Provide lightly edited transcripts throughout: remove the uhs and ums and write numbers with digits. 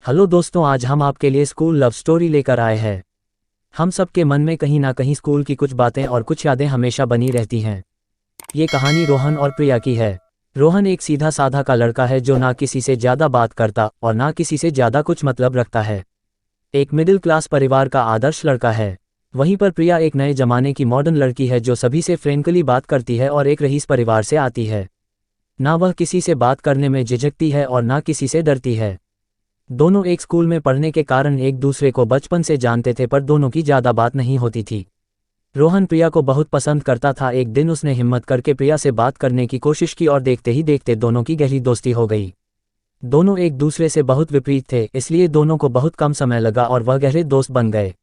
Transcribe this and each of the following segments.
Hello दोस्तों, आज हम आपके लिए स्कूल लव स्टोरी लेकर आए हैं। हम सबके मन में कहीं ना कहीं स्कूल की कुछ बातें और कुछ यादें हमेशा बनी रहती हैं। ये कहानी रोहन और प्रिया की है। रोहन एक सीधा साधा का लड़का है जो ना किसी से ज़्यादा बात करता और ना किसी से ज़्यादा कुछ मतलब रखता है। एक मिडिल क्लास परिवार का आदर्श लड़का है। वहीं पर प्रिया एक नए जमाने की मॉडर्न लड़की है जो सभी से फ्रेंकली बात करती है और एक रईस परिवार से आती है। ना वह किसी से बात करने में झिझकती है और ना किसी से डरती है। दोनों एक स्कूल में पढ़ने के कारण एक दूसरे को बचपन से जानते थे, पर दोनों की ज़्यादा बात नहीं होती थी। रोहन प्रिया को बहुत पसंद करता था। एक दिन उसने हिम्मत करके प्रिया से बात करने की कोशिश की और देखते ही देखते दोनों की गहरी दोस्ती हो गई। दोनों एक दूसरे से बहुत विपरीत थे, इसलिए दोनों को बहुत कम समय लगा और वह गहरे दोस्त बन गए।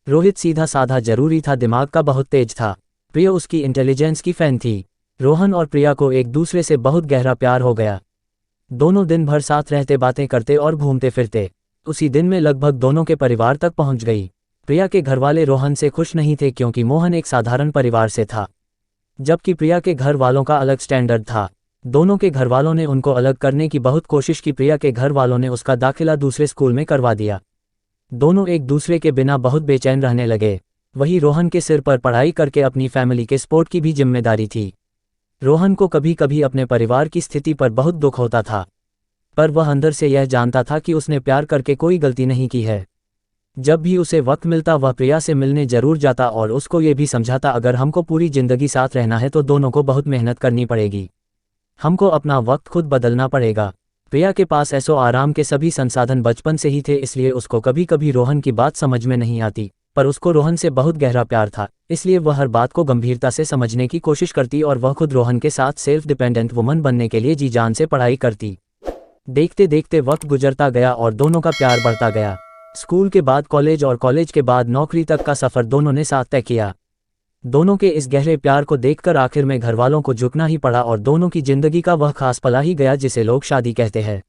रोहित सीधा साधा जरूरी था, दिमाग का बहुत तेज था। प्रिया उसकी इंटेलिजेंस की फैन थी। रोहन और प्रिया को एक दूसरे से बहुत गहरा प्यार हो गया। दोनों दिन भर साथ रहते, बातें करते और घूमते फिरते। उसी दिन में लगभग दोनों के परिवार तक पहुंच गई। प्रिया के घरवाले रोहन से खुश नहीं थे क्योंकि मोहन एक साधारण परिवार से था, जबकि प्रिया के घर वालों का अलग स्टैंडर्ड था। दोनों के घरवालों ने उनको अलग करने की बहुत कोशिश की। प्रिया के घर वालों ने उसका दाखिला दूसरे स्कूल में करवा दिया। दोनों एक दूसरे के बिना बहुत बेचैन रहने लगे। वही रोहन के सिर पर पढ़ाई करके अपनी फैमिली के सपोर्ट की भी जिम्मेदारी थी। रोहन को कभी कभी अपने परिवार की स्थिति पर बहुत दुख होता था, पर वह अंदर से यह जानता था कि उसने प्यार करके कोई गलती नहीं की है। जब भी उसे वक्त मिलता वह प्रिया से मिलने जरूर जाता और उसको ये भी समझाता, अगर हमको पूरी जिंदगी साथ रहना है तो दोनों को बहुत मेहनत करनी पड़ेगी। हमको अपना वक्त खुद बदलना पड़ेगा। प्रिया के पास ऐसो आराम के सभी संसाधन बचपन से ही थे, इसलिए उसको कभी कभी रोहन की बात समझ में नहीं आती, पर उसको रोहन से बहुत गहरा प्यार था, इसलिए वह हर बात को गंभीरता से समझने की कोशिश करती और वह खुद रोहन के साथ सेल्फ डिपेंडेंट वुमन बनने के लिए जी जान से पढ़ाई करती। देखते देखते वक्त गुजरता गया और दोनों का प्यार बढ़ता गया। स्कूल के बाद कॉलेज और कॉलेज के बाद नौकरी तक का सफ़र दोनों ने साथ तय किया। दोनों के इस गहरे प्यार को देखकर आखिर में घरवालों को झुकना ही पड़ा और दोनों की जिंदगी का वह खास पला ही गया जिसे लोग शादी कहते हैं।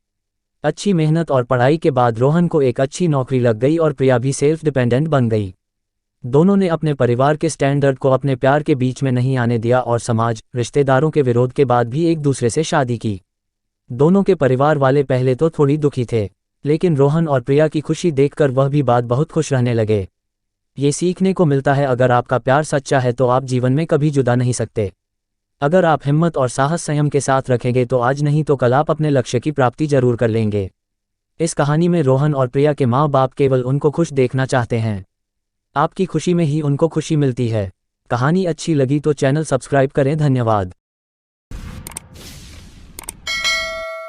अच्छी मेहनत और पढ़ाई के बाद रोहन को एक अच्छी नौकरी लग गई और प्रिया भी सेल्फ डिपेंडेंट बन गई। दोनों ने अपने परिवार के स्टैंडर्ड को अपने प्यार के बीच में नहीं आने दिया और समाज, रिश्तेदारों के विरोध के बाद भी एक दूसरे से शादी की। दोनों के परिवार वाले पहले तो थोड़ी दुखी थे, लेकिन रोहन और प्रिया की खुशी देखकर वह भी बहुत खुश रहने लगे। ये सीखने को मिलता है, अगर आपका प्यार सच्चा है तो आप जीवन में कभी जुदा नहीं सकते। अगर आप हिम्मत और साहस संयम के साथ रखेंगे तो आज नहीं तो कल आप अपने लक्ष्य की प्राप्ति जरूर कर लेंगे। इस कहानी में रोहन और प्रिया के माँ बाप केवल उनको खुश देखना चाहते हैं। आपकी खुशी में ही उनको खुशी मिलती है। कहानी अच्छी लगी तो चैनल सब्सक्राइब करें। धन्यवाद।